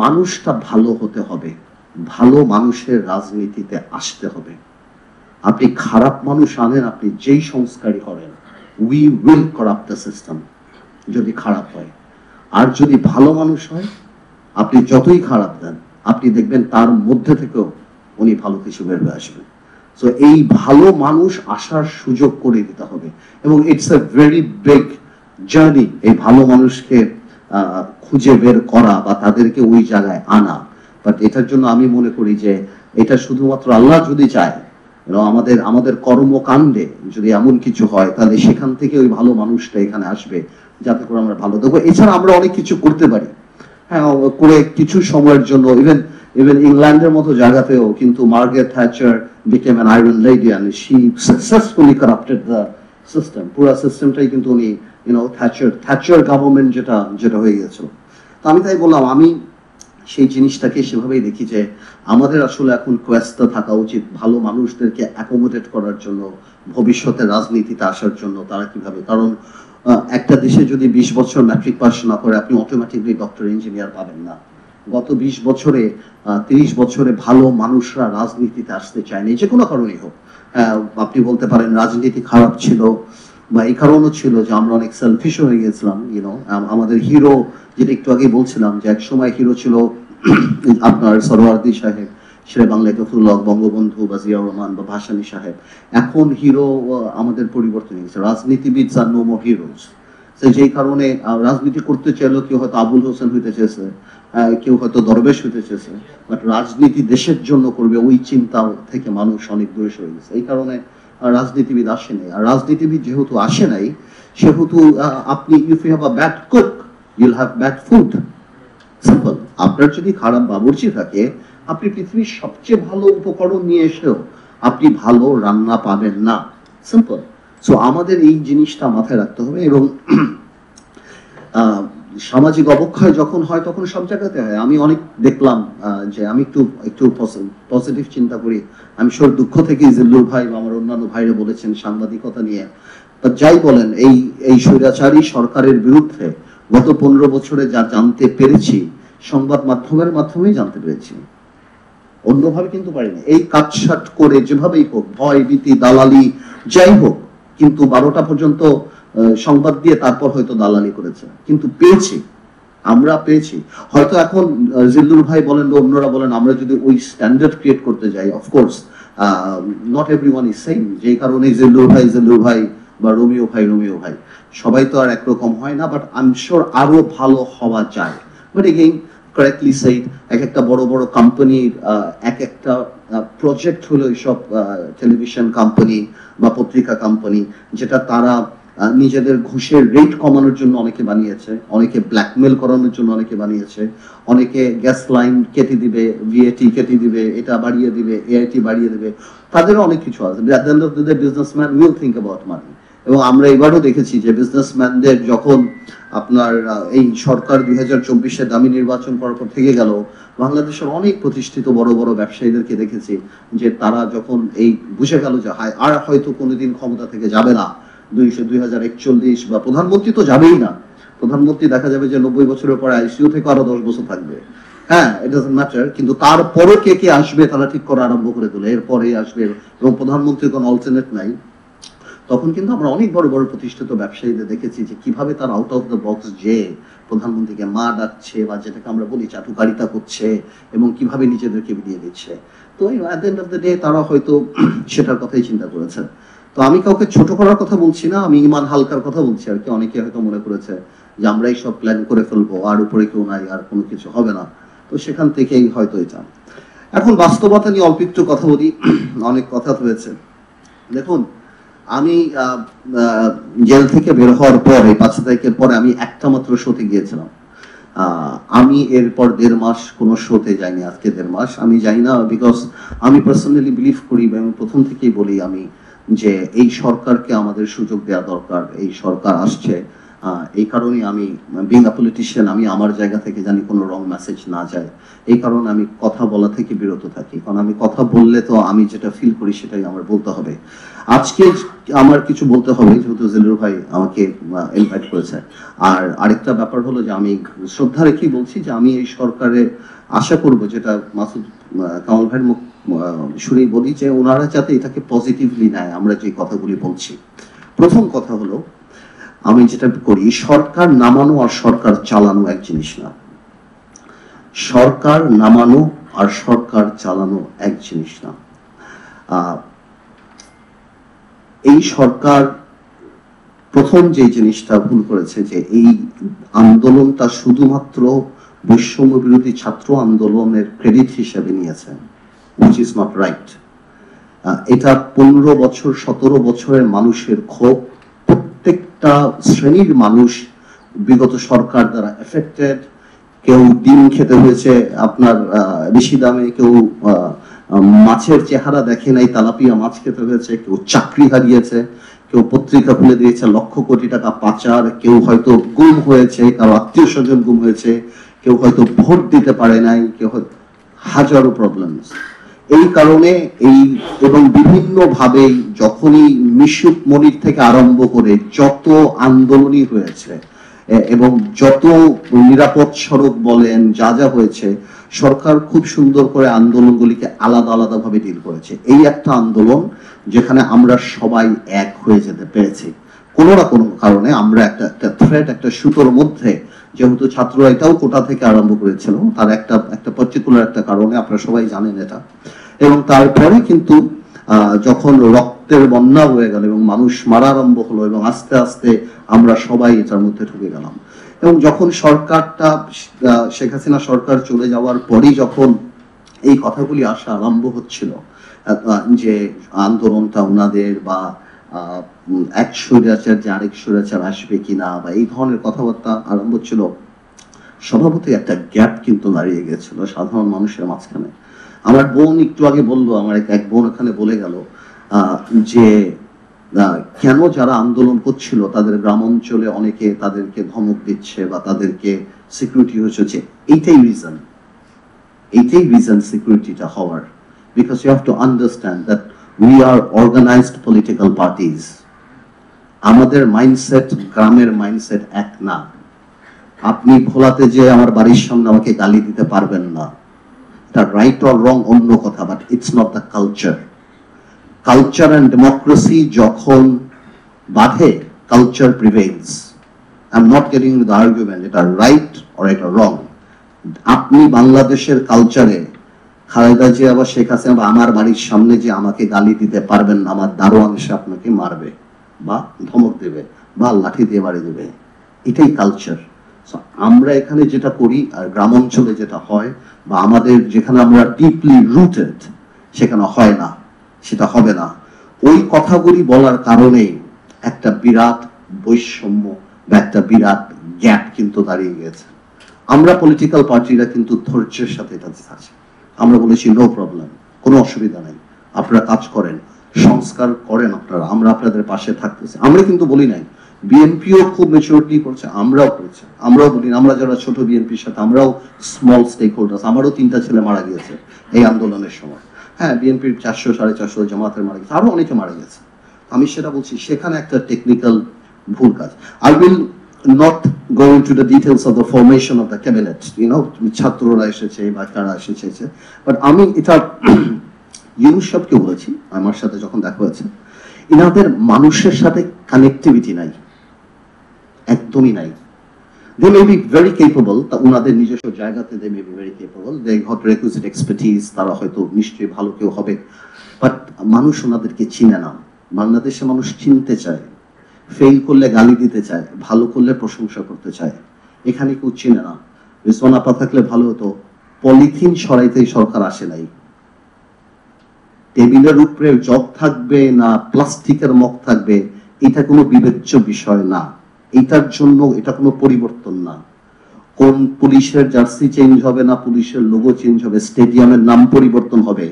মানুষটা ভালো হতে হবে, ভালো মানুষের রাজনীতিতে আসতে হবে। আপনি খারাপ মানুষ আনেন, আপনি যেই সংস্কারই করেন, we will corrupt the system যদি খারাপ হয়। আর যদি ভালো মানুষ হয়, আপনি যতই খারাপ দেন, আপনি দেখবেন তার মধ্যে থেকেও উনি ভালো কিছু বের হয়ে আসবেন। সো এই ভালো মানুষ আসার সুযোগ করে দিতে হবে, এবং it's a very big journey এই ভালো মানুষকে খুঁজে বের করা বা তাদেরকে ওই জায়গায় আনা। বাট এটার জন্য আমি মনে করি যে এটা শুধুমাত্র আল্লাহ যদি চায়, আমাদের আমাদের কর্মকাণ্ডে যদি এমন কিছু হয়, তাহলে সেখান থেকে ওই ভালো মানুষটা এখানে আসবে, যাতে করে আমরা ভালো দেখবো। এছাড়া আমরা অনেক কিছু করতে পারি, হ্যাঁ, করে কিছু সময়ের জন্য। ইভেন ইংল্যান্ডের মতো জায়গাতেও কিন্তু Margaret Thatcher became an iron lady and she successfully corrupted the system. পুরো সিস্টেমটাই কিন্তু উনি থ্যাচার গভর্নমেন্ট যেটা হয়ে গেছিল। তো আমি তাই বললাম, আমি সেই জিনিসটাকে সেভাবেই দেখি যে আমাদের আসলে এখন কোয়েস্টটা থাকা উচিত ভালো মানুষদেরকে অ্যাকোমোডেট করার জন্য, ভবিষ্যতে রাজনীতিতে আসার জন্য তারা কিভাবে। কারণ একটা দেশে যদি 20 বছর ম্যাট্রিক পাস না করে, আপনি অটোমেটিকলি ডক্টর ইঞ্জিনিয়ার পাবেন না। গত 20 বছরে 30 বছরে ভালো মানুষরা রাজনীতিতে আসতে চায়নি, যে কোনো কারণেই হোক। আপনি বলতে পারেন রাজনীতি খারাপ ছিল, বা এই কারণও ছিল যে আমরা অনেক সেলফিশ হয়ে গেছিলাম। আমাদের হিরো, যেটা একটু আগে বলছিলাম, যে এক সময় হিরো ছিল আপনার সরওয়ার্দী সাহেব, শেরে বাংলা গফুরুল্লাহ, বঙ্গবন্ধু বা জিয়াউর রহমান বা ভাসানী সাহেব। এখন হিরো আমাদের পরিবর্তন হয়েছে, রাজনীতিবিদ আর নো মোর হিরোজ। যেই কারণে রাজনীতি করতে চাইলেও কেউ হয়তো আবুল হোসেন হইতে চেয়েছে, কেউ হয়তো দরবেশ হইতে চেয়েছে, বাট রাজনীতি দেশের জন্য করবে ওই চিন্তা থেকে মানুষ অনেক দূরে সরে গেছে। এই কারণে রাজনীতিবিদ আসে নাই। আর রাজনীতিবিদ যেহেতু আসে নাই, সেহেতু আপনি if you have a bad cook you'll have bad food. Simple. আপনার যদি খারাপ বাবুর্চি থাকে, আপনি পৃথিবীর সবচেয়ে ভালো উপকরণ নিয়ে এসেও আপনি ভালো রান্না পাবেন না। সিম্পল। সো আমাদের এই জিনিসটা মাথায় রাখতে হবে। এবং সামাজিক অবক্ষয় যখন হয়, তখন সব জায়গাতে হয়। আমি অনেক দেখলাম যে আমি একটু পজিটিভ চিন্তা করি। আমি সব দুঃখ থেকে জিল্লুর ভাই বা আমার অন্যান্য ভাইরা বলেছেন সাংবাদিকতা নিয়ে, যাই বলেন, এই স্বৈরাচারী সরকারের বিরুদ্ধে গত 15 বছরে যা জানতে পেরেছি, সংবাদ মাধ্যমের মাধ্যমেই জানতে পেরেছি, অন্যভাবে কিন্তু পারিনি। এই কাটছাট করে যেভাবেই হোক, ভয় ভীতি দালালি যাই হোক, কিন্তু 12টা পর্যন্ত সংবাদ দিয়ে তারপর হয়তো দালালি করেছে, কিন্তু পেয়েছি, আমরা পেয়েছি। হয়তো এখন জিল্লুর ভাই বলেন বা অন্যরা বলেন, আমরা যদি ওই স্ট্যান্ডার্ড ক্রিয়েট করতে যাই, of course not everyone is same. যেই কারণে জিল্লুর ভাই বা রোমিও ভাই সবাই তো আর একরকম হয় না, বাট আই এম শিওর আরো ভালো হওয়া যায়। বাট এগেইন কারেক্টলি সেইড, এক একটা বড় বড় কোম্পানির এক একটা প্রজেক্ট হলো এইসব টেলিভিশন কোম্পানি বা পত্রিকা কোম্পানি, যেটা তারা নিজেদের ঘুষের রেট কমানোর জন্য অনেকে বানিয়েছে, অনেকে ব্ল্যাকমেল করানোর জন্য অনেকে বানিয়েছে, অনেকে গ্যাস লাইন কেটে দিবে, ভিএটি কেটে দিবে, এটা বাড়িয়ে দিবে, এআইটি বাড়িয়ে দিবে, তাদেরও অনেক কিছু আছে। At the end of the day businessman will think about মানি। এবং আমরা এবারও দেখেছি যে বিজনেসম্যানদের যখন আপনার এই সরকার 2024-এ দামি নির্বাচন করার পর থেকে গেল, বাংলাদেশের অনেক প্রতিষ্ঠিত বড় বড় ব্যবসায়ীদেরকে দেখেছি যে তারা যখন এই বুঝে গেল যে আর হয়তো কোনোদিন ক্ষমতা থেকে যাবে না, 2041 বা প্রধানমন্ত্রী তো যাবেই না, প্রধানমন্ত্রী দেখা যাবে যে 90 বছরের পরে আইসিইউ থেকে আরো 10 বছর থাকবে, হ্যাঁ, ইট ডাজন্ট ম্যাটার, কিন্তু তারপরও কে কে আসবে তারা ঠিক করা আরম্ভ করে দিল, এরপরে আসবে, এবং প্রধানমন্ত্রীর কোনো অল্টারনেট নাই। তখন কিন্তু আমরা অনেক বড় বড় প্রতিষ্ঠিত ব্যবসায়ীদের দেখেছি যে কিভাবে তার আউট অফ দ্য বক্স যে প্রধানমন্ত্রীকে মা ডাকছে, বা যেটাকে আমরা বলি চাটুকারিতা করছে, এবং কিভাবে নিজেদেরকে বিলিয়ে দিচ্ছে। তো at the end of the day তারা হয়তো সেটার কথাই চিন্তা করেছে। তো আমি কাউকে ছোট করার কথা বলছি না, আমি ইমান হালকার কথা বলছি আর কি। অনেকে হয়তো মনে করেছে যে আমরাই সব প্ল্যান করে ফেলবো, আর উপরে কেউ নাই, আর কোনো কিছু হবে না, তো সেখান থেকেই হয়তো এটা। এখন বাস্তবতা নিয়ে অল্প একটু কথা বলি, অনেক কথা হয়েছে। দেখুন, আমি জেল থেকে বের হওয়ার পর, এই 5 তারিখের পরে আমি একটা মাত্র শোতে গিয়েছিলাম। আমি এরপর 1.5 মাস কোনো শোতে যাইনি। আজকে 1.5 মাস আমি যাই না, বিকজ আমি পার্সোনালি বিলিভ করি এবং প্রথম থেকেই বলি আমি যে এই সরকারকে আমাদের সুযোগ দেওয়া দরকার। এই সরকার আসছে, এই কারণে আমি বিং আ পলিটিশিয়ান, আমি আমার জায়গা থেকে জানি কোনো রং মেসেজ না যায়, এই কারণে আমি কথা বলা থেকে বিরত থাকি। কারণ আমি কথা বললে তো আমি যেটা ফিল করি সেটাই আমার বলতে হবে। আজকে আমার কিছু বলতে হবে যেহেতু জিলুর ভাই আমাকে ইনভাইট করেছে। আর আরেকটা ব্যাপার হলো যে আমি শ্রদ্ধা রেখেই বলছি যে আমি এই সরকারে আশা করব, যেটা মাসুদ কামাল ভাইয়ের মুখ শুনেই বলি, যে ওনারা যাতে এটাকে পজিটিভলি নেয় আমরা যে কথাগুলি বলছি। প্রথম কথা হলো, আমি যেটা করি, সরকার নামানো আর সরকার চালানো এক জিনিস না। সরকার নামানো আর সরকার চালানো এক জিনিস না। এই সরকার প্রথম যে জিনিসটা ভুল করেছে, যে এই আন্দোলনটা শুধুমাত্র বৈষম্য বিরোধী ছাত্র আন্দোলনের ক্রেডিট হিসেবে নিয়েছে, which is not right। এটা 15 বছর 17 বছরের মানুষের ক্ষোভ, প্রত্যেকটা শ্রেণীর মানুষ বিগত সরকার দ্বারা এফেক্টেড। কেউ ডিম খেতে হয়েছে আপনার বেশি দামে, কেউ মাছের চেহারা দেখে নাই তেলাপিয়া মাছ খেতে হয়েছে, কেউ চাকরি হারিয়েছে, কেউ পত্রিকা খুলে দিয়েছে লক্ষ কোটি টাকা পাচার, কেউ হয়তো গুম হয়েছে, কারো আত্মীয় স্বজন গুম হয়েছে, কেউ হয়তো ভোট দিতে পারে নাই, কেউ হাজারো প্রবলেমস। এই কারণে এবং বিভিন্ন ভাবে যখনই মিশুক মনির থেকে আরম্ভ করে যত আন্দোলনই হয়েছে এবং যত নিরাপদ সড়ক বলেন যা যা হয়েছে, সরকার খুব সুন্দর করে আন্দোলনগুলিকে আলাদা আলাদা ভাবে ডিল করেছে। এই একটা আন্দোলন যেখানে আমরা সবাই এক হয়ে যেতে পেরেছি কোনো না কোনো কারণে। আমরা একটা থ্রেড, একটা সুতোর মধ্যে, যেহেতু ছাত্ররা এটাও কোটা থেকে আরম্ভ করেছিল, তার একটা পার্টিকুলার একটা কারণে, আপনারা সবাই জানেন এটা। এবং তারপরে কিন্তু যখন রক্তের বন্যা হয়ে গেল এবং মানুষ মারা আরম্ভ হলো এবং আস্তে আস্তে আমরা সবাই এটার মধ্যে ঢুকে গেলাম। এবং যখন সরকারটা শেখ হাসিনা সরকার চলে যাওয়ার পরই যখন এই কথাগুলি আসা আরম্ভ হচ্ছিল, যে আন্দোলনটা ওনাদের বা এক স্বৈরাচার যে আরেক স্বৈরাচার আসবে কিনা বা এই ধরনের কথাবার্তা আরম্ভ ছিল, স্বভাবতই একটা গ্যাপ কিন্তু দাঁড়িয়ে গেছিল সাধারণ মানুষের মাঝখানে। আমার বোন একটু আগে বললো, আমার এক বোন এখানে বলে গেল যে কেন যারা আন্দোলন করছিল তাদের গ্রাম অঞ্চলে অনেকে তাদেরকে ধমক দিচ্ছে বা তাদেরকে সিকিউরিটি হচ্ছে। এইটাই রিজন সিকিউরিটিটা হওয়ার। Because you have to understand that we are organised political parties. আমাদের মাইন্ডসেট গ্রামের মাইন্ডসেট এক না। আপনি ভোলাতে যে আমার বাড়ির সামনে আমাকে গালি দিতে পারবেন না, এটা রাইট অর রং অন্য কথা, but it's not the culture. Culture and democracy যখন বাধে, culture prevails. I am not getting the argument এটা রাইট অর এটা রং। আপনি বাংলাদেশের কালচারে খালেদা জিয়া বা শেখ হাসিনা বা আমার বাড়ির সামনে যে আমাকে গালি দিতে পারবেন না, আমার দারোয়ান এসে আপনাকে মারবে বা ধমক দেবে বা লাঠি দিয়ে বাড়ি দেবে, এটাই কালচার। আমরা এখানে যেটা করি আর গ্রাম অঞ্চলে যেটা হয় বা আমাদের যেখানে আমরা ডিপলি রুটেড সেখানে হয় না, সেটা হবে না। ওই কথাগুলি বলার কারণে একটা বিরাট বৈষম্য বা একটা বিরাট গ্যাপ কিন্তু দাঁড়িয়ে গেছে। আমরা পলিটিক্যাল পার্টিরা কিন্তু ধৈর্যের সাথে এটা আছে। আমরা বলেছি নো প্রবলেম, কোনো অসুবিধা নেই, আপনারা কাজ করেন, সংস্কার করেন আপনারা, আমরা আপনাদের পাশে থাকতেছি। আমরা কিন্তু বলি নাই, বিএনপিও খুব ম্যাচুরিটি করছে, আমরাও করেছি। আমরাও বলি, আমরা যারা ছোট বিএনপির সাথে, আমরাও স্মল স্টেক হোল্ডার্স। আমারও 3টা ছেলে মারা গিয়েছে এই আন্দোলনের সময়। হ্যাঁ, বিএনপির 400 450 জামাতের মারা গেছে, আরো অনেকে মারা গেছে। আমি সেটা বলছি, সেখানে একটা টেকনিক্যাল ভুল কাজ। I will not go into the details of the formation of the cabinet, ছাত্ররা এসেছে বা কারা এসেছে, বাট আমি এটা ইউনুস সাহেবকে বলেছি, আমার সাথে যখন দেখা হয়েছে, ইনাদের মানুষের সাথে কানেক্টিভিটি নাই, একদমই নাই। They may be very capable, তা উনাদের নিজস্ব জায়গাতে they may be very capable, they got requisite expertise, তারা হয়তো নিশ্চয়ই ভালো কেউ হবে, বাট মানুষ ওনাদেরকে চিনে না। বাংলাদেশে মানুষ চিনতে চায়, ফেল করলে গালি দিতে চায়, ভালো করলে প্রশংসা করতে চায়। এখানে কেউ চিনে না। রিজওয়ান আপা থাকলে ভালো হতো, পলিথিন সরাইতে সরকার আসে নাই। টেবিলের উপরে জগ থাকবে না প্লাস্টিকের মগ থাকবে, এটা কোনো বিবেচ্য বিষয় না। এটার জন্য এটা কোনো পরিবর্তন না। কোন পুলিশের জার্সি চেঞ্জ হবে না, পুলিশের লোগো চেঞ্জ হবে, স্টেডিয়ামের নাম পরিবর্তন হবে,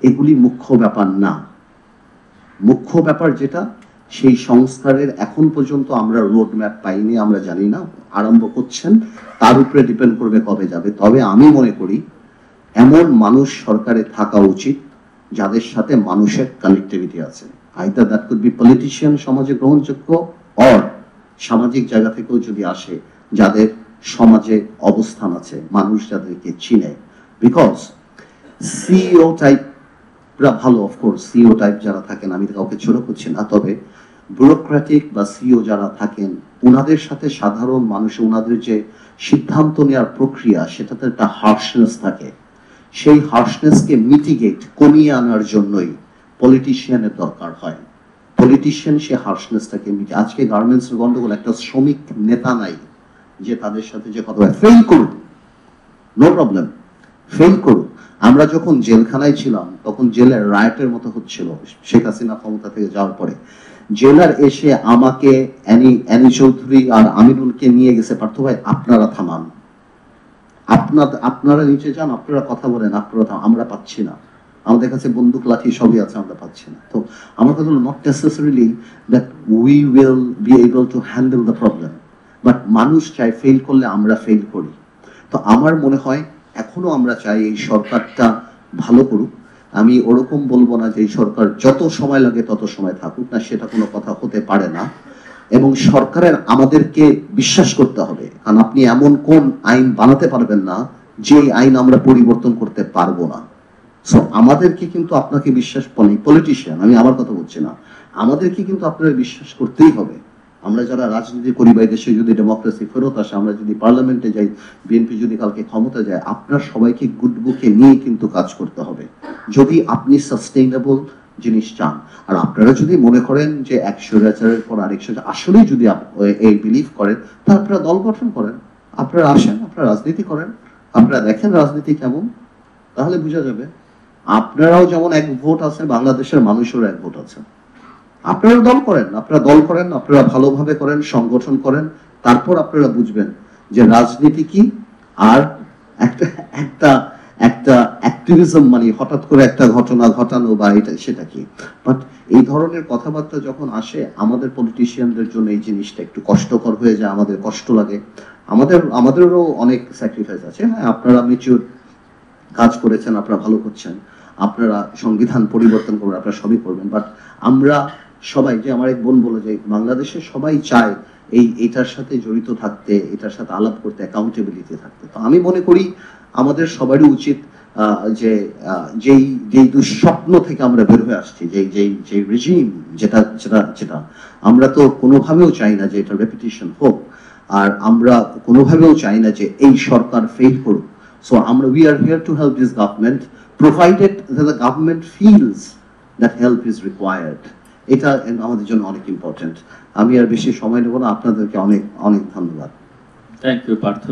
এগুলি মুখ্য ব্যাপার না। মুখ্য ব্যাপার যেটা, সেই সংস্কারের এখন পর্যন্ত আমরা রোড ম্যাপ পাইনি, আমরা জানি না, আরম্ভ করছেন, তার উপরে ডিপেন্ড করবে কবে যাবে। তবে আমি মনে করি এমন মানুষ সরকারে থাকা উচিত যাদের সাথে মানুষের কানেক্টিভিটি আছে। Either that could be politician, সমাজে গ্রহণযোগ্য, অর সামাজিক জায়গা থেকেও যদি আসে যাদের সমাজে অবস্থান আছে, মানুষ যাদেরকে চিনে। বিকজ সিইও টাইপরা ভালো, অফকোর্স সিইও টাইপ যারা থাকেন, আমি কাউকে ছোট করছি না, তবে ব্যুরোক্রেটিক বা সিইও যারা থাকেন ওনাদের সাথে সাধারণ মানুষ, ওনাদের যে সিদ্ধান্ত নেওয়ার প্রক্রিয়া সেটাতে একটা হার্শনেস থাকে। সেই হার্শনেসকে মিটিগেট, কমিয়ে আনার জন্যই পলিটিশিয়ানের দরকার হয়। পলিটিশিয়ান সে হার্শনেসটাকে মিটে। আজকে গার্মেন্টস এর গন্ডগোল, একটা শ্রমিক নেতা নাই যে তাদের সাথে যে কথা বলে, ফেল করুক, নো প্রবলেম, ফেল করুক। আমরা যখন জেলখানায় ছিলাম তখন জেলের রায়টের মতো হচ্ছিল শেখ হাসিনা ক্ষমতা থেকে যাওয়ার পরে। জেলার এসে আমাকে অ্যানি চৌধুরী আর আমিনুলকে নিয়ে গেছে, পার্থ ভাই আপনারা থামান, আপনারা নিচে যান, আপনারা কথা বলেন, আপনারা আমরা পাচ্ছি না, আমাদের কাছে বন্দুক লাঠি সবই আছে, আমরা পাচ্ছি না। তো আমার কথা হলো not necessarily that we will be able to handle the problem, but মানুষ চায় ফেল করলে আমরা ফেল করি। তো আমার মনে হয় এখনো আমরা চাই এই সরকারটা ভালো করুক। আমি ওরকম বলবো না যে এই সরকার যত সময় লাগে তত সময় থাকুক, না, সেটা কোনো কথা হতে পারে না। এবং সরকারের আমাদেরকে বিশ্বাস করতে হবে, কারণ আপনি এমন কোন আইন বানাতে পারবেন না যে আইন আমরা পরিবর্তন করতে পারবো না। সো আমাদেরকে কিন্তু আপনাকে বিশ্বাস, পলিটিশিয়ান, আমি আমার কথা বলছি না, আমাদেরকে কিন্তু আপনারা বিশ্বাস করতেই হবে। আমরা যারা রাজনীতি করি বা দেশে যদি ডেমোক্রেসি ফেরত আসে, আমরা যদি পার্লামেন্টে যাই, বিএনপি যদি কালকে ক্ষমতা যায়, আপনার সবাইকে গুড বুকে নিয়ে কিন্তু কাজ করতে হবে যদি আপনি সাস্টেইনেবল জিনিস চান। আর আপনারা যদি মনে করেন যে 100 পর আরেকশো, আসলে যদি এই বিলিভ করেন, তা আপনারা দল গঠন করেন, আপনারা আসেন, আপনারা রাজনীতি করেন, আপনারা দেখেন রাজনীতি কেমন, তাহলে বোঝা যাবে। আপনারাও যেমন এক ভোট আছে, বাংলাদেশের মানুষেরও এক ভোট আছে। আপনারা দল করেন, আপনারা ভালোভাবে করেন, সংগঠন করেন, তারপর আপনারা বুঝবেন যে রাজনীতি কি। আর একটা একটা একটা অ্যাক্টিভিজম মানে হঠাৎ করে একটা ঘটনা ঘটানো বা এটা সেটা কি। বাট এই ধরনের কথাবার্তা যখন আসে, আমাদের পলিটিশিয়ানদের জন্য এই জিনিসটা একটু কষ্টকর হয়ে যায়, আমাদের কষ্ট লাগে, আমাদেরও অনেক স্যাক্রিফাইস আছে। হ্যাঁ, আপনারা ম্যাচিউর কাজ করেছেন, আপনারা ভালো করছেন, আপনারা সংবিধান পরিবর্তন করবেন, আপনারা সবই করবেন, বাট আমরা সবাই, যে আমার এক বোন বলে যে বাংলাদেশে সবাই চায় এটার সাথে জড়িত থাকতে, এটার সাথে আলাপ করতে, অ্যাকাউন্টেবিলিটি থাকতে। তো আমি মনে করি আমাদের সবারই উচিত যেই দুঃস্বপ্ন থেকে আমরা বের হয়ে আসছি, যেই রেজিম, যেটা আমরা তো কোনোভাবেও চাই না যে এটা রেপিটিশন হোক, আর আমরা কোনোভাবেও চাই না যে এই সরকার ফেল করুক। So we are here to help this government, provided that the government feels that help is required. এটা আমাদের জন্য অনেক ইম্পর্টেন্ট। আমি আর বেশি সময় নেব না, আপনাদেরকে অনেক অনেক ধন্যবাদ। Thank you Partha.